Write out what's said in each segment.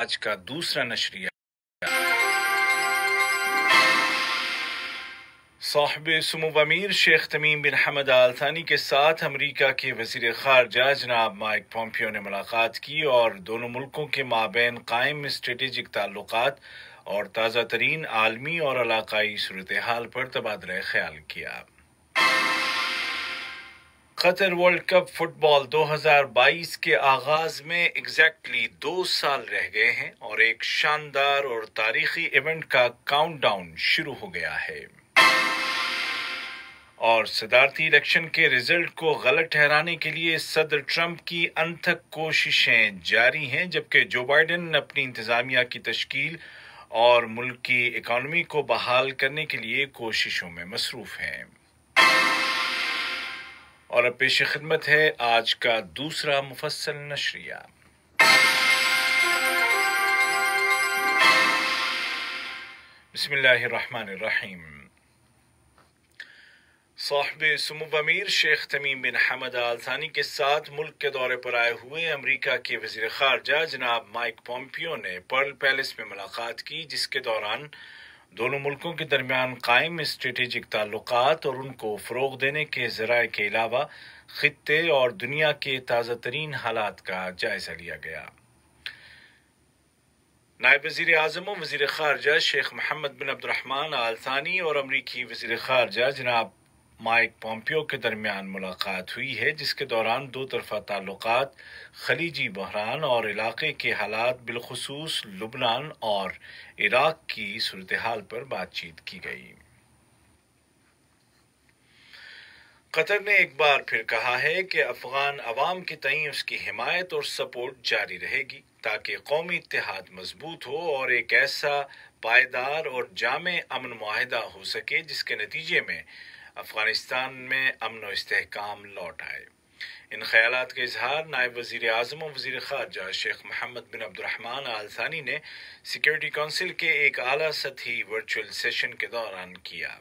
آج کا دوسرا نشریہ صاحب سمو امیر شیخ تمیم بن حمد آل ثانی کے ساتھ امریکہ کے وزیر خارجہ جناب مائک پومپیو نے ملاقات کی اور دونوں ملکوں کے مابین قائم اسٹریٹجک تعلقات اور تازہ ترین عالمی اور علاقائی صورتحال پر تبادلہ خیال کیا۔ قطر ورلڈ کپ فٹ بال 2022 کے آغاز میں ایگزیکٹلی 2 سال رہ گئے ہیں اور ایک شاندار اور تاریخی ایونٹ کا کاؤنٹ ڈاؤن شروع ہو گیا ہے، اور صدارتی الیکشن کے رزلٹ کو غلط ٹھہرانے کے لیے صدر ٹرمپ کی انتھک کوششیں جاری ہیں، جبکہ جو بائیڈن اپنی انتظامیہ کی تشکیل اور ملک کی اکانومی کو بحال کرنے کے لیے کوششوں میں مصروف ہیں۔ اور اب پیش خدمت ہے آج کا دوسرا مفصل نشریہ۔ بسم اللہ الرحمن الرحیم۔ صاحب سمو امیر شیخ تمیم بن حمد آل ثانی کے ساتھ ملک کے دورے پر آئے ہوئے امریکہ کے وزیر خارجہ جناب مائک پومپیو نے پرل پیلس میں ملاقات کی، جس کے دوران دونوں ملکوں کے درمیان قائم اسٹریٹجک تعلقات اور ان کو فروغ دینے کے ذرائع کے علاوہ خطے اور دنیا کے تازہ ترین حالات کا جائزہ لیا گیا۔ نائب وزیر اعظم و وزیر خارجہ شیخ محمد بن عبد الرحمن آل ثانی اور امریکی وزیر خارجہ جناب مائک پومپیو کے درمیان ملاقات ہوئی ہے، جس کے دوران دو طرفہ تعلقات، خلیجی بحران اور علاقے کے حالات بالخصوص لبنان اور عراق کی صورتحال پر بات چیت کی گئی۔ قطر نے ایک بار پھر کہا ہے کہ افغان عوام کے تئیں اس کی حمایت اور سپورٹ جاری رہے گی تاکہ قومی اتحاد مضبوط ہو اور ایک ایسا پائیدار اور جامع امن معاہدہ ہو سکے جس کے نتیجے میں افغانستان میں امن و استحکام لوٹ آئے۔ ان خیالات کا اظہار نائب وزیر اعظم و وزیر خارجہ شیخ محمد بن عبد الرحمن آل ثانی نے سیکورٹی کونسل کے ایک اعلیٰ سطحی ورچوئل سیشن کے دوران کیا۔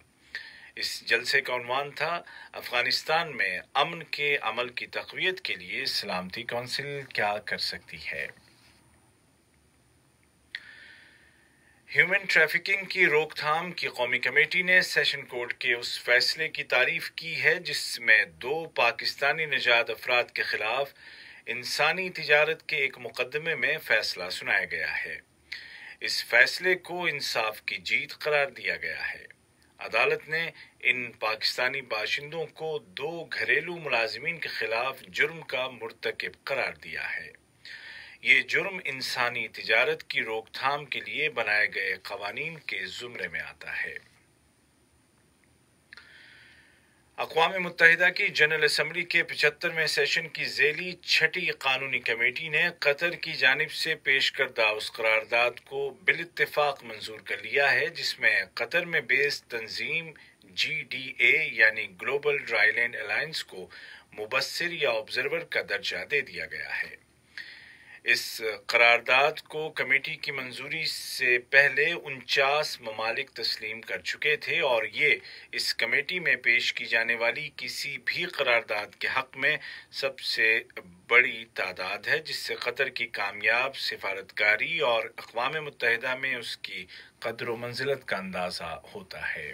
اس جلسے کا عنوان تھا افغانستان میں امن کے عمل کی تقویت کے لیے سلامتی کونسل کیا کر سکتی ہے۔ ہیومن ٹریفکنگ کی روک تھام کی قومی کمیٹی نے سیشن کورٹ کے اس فیصلے کی تعریف کی ہے جس میں 2 پاکستانی نژاد افراد کے خلاف انسانی تجارت کے ایک مقدمے میں فیصلہ سنایا گیا ہے۔ اس فیصلے کو انصاف کی جیت قرار دیا گیا ہے۔ عدالت نے ان پاکستانی باشندوں کو 2 گھریلو ملازمین کے خلاف جرم کا مرتکب قرار دیا ہے۔ یہ جرم انسانی تجارت کی روک تھام کے لیے بنائے گئے قوانین کے زمرے میں آتا ہے۔ اقوام متحدہ کی جنرل اسمبلی کے 75ویں سیشن کی ذیلی 6ٹی قانونی کمیٹی نے قطر کی جانب سے پیش کردہ اس قرارداد کو بالاتفاق منظور کر لیا ہے جس میں قطر میں بیس تنظیم GDA یعنی گلوبل ڈرائی لینڈ الائنس کو مبصر یا آبزرور کا درجہ دے دیا گیا ہے۔ اس قرارداد کو کمیٹی کی منظوری سے پہلے 49 ممالک تسلیم کر چکے تھے اور یہ اس کمیٹی میں پیش کی جانے والی کسی بھی قرارداد کے حق میں سب سے بڑی تعداد ہے، جس سے قطر کی کامیاب سفارتکاری اور اقوام متحدہ میں اس کی قدر و منزلت کا اندازہ ہوتا ہے۔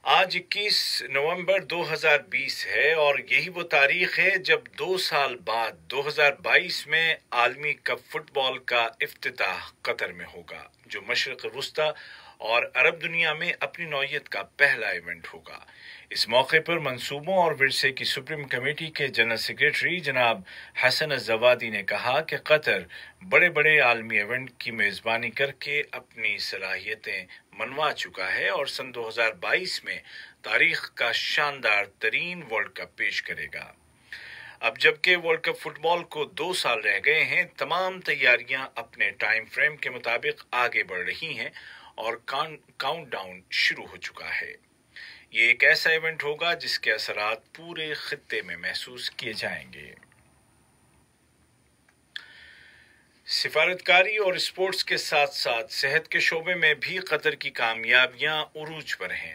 آج 21 نومبر 2020 ہے اور یہی وہ تاریخ ہے جب 2 سال بعد 2022 میں عالمی کپ فٹ بال کا افتتاح قطر میں ہوگا، جو مشرق وسطی اور عرب دنیا میں اپنی نوعیت کا پہلا ایونٹ ہوگا۔ اس موقع پر منصوبوں اور ورثے کی سپریم کمیٹی کے جنرل سیکریٹری جناب حسن الزوادی نے کہا کہ قطر بڑے عالمی ایونٹ کی میزبانی کر کے اپنی صلاحیتیں منوا چکا ہے اور سن 2022 میں تاریخ کا شاندار ترین ورلڈ کپ پیش کرے گا۔ اب جبکہ ورلڈ کپ فٹ بال کو 2 سال رہ گئے ہیں، تمام تیاریاں اپنے ٹائم فریم کے مطابق آگے بڑھ رہی ہیں اور کاؤنٹ ڈاؤن شروع ہو چکا ہے۔ یہ ایک ایسا ایونٹ ہوگا جس کے اثرات پورے خطے میں محسوس کیے جائیں گے۔ سفارتکاری اور اسپورٹس کے ساتھ ساتھ صحت کے شعبے میں بھی قطر کی کامیابیاں عروج پر ہیں۔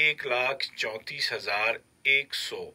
1,34,100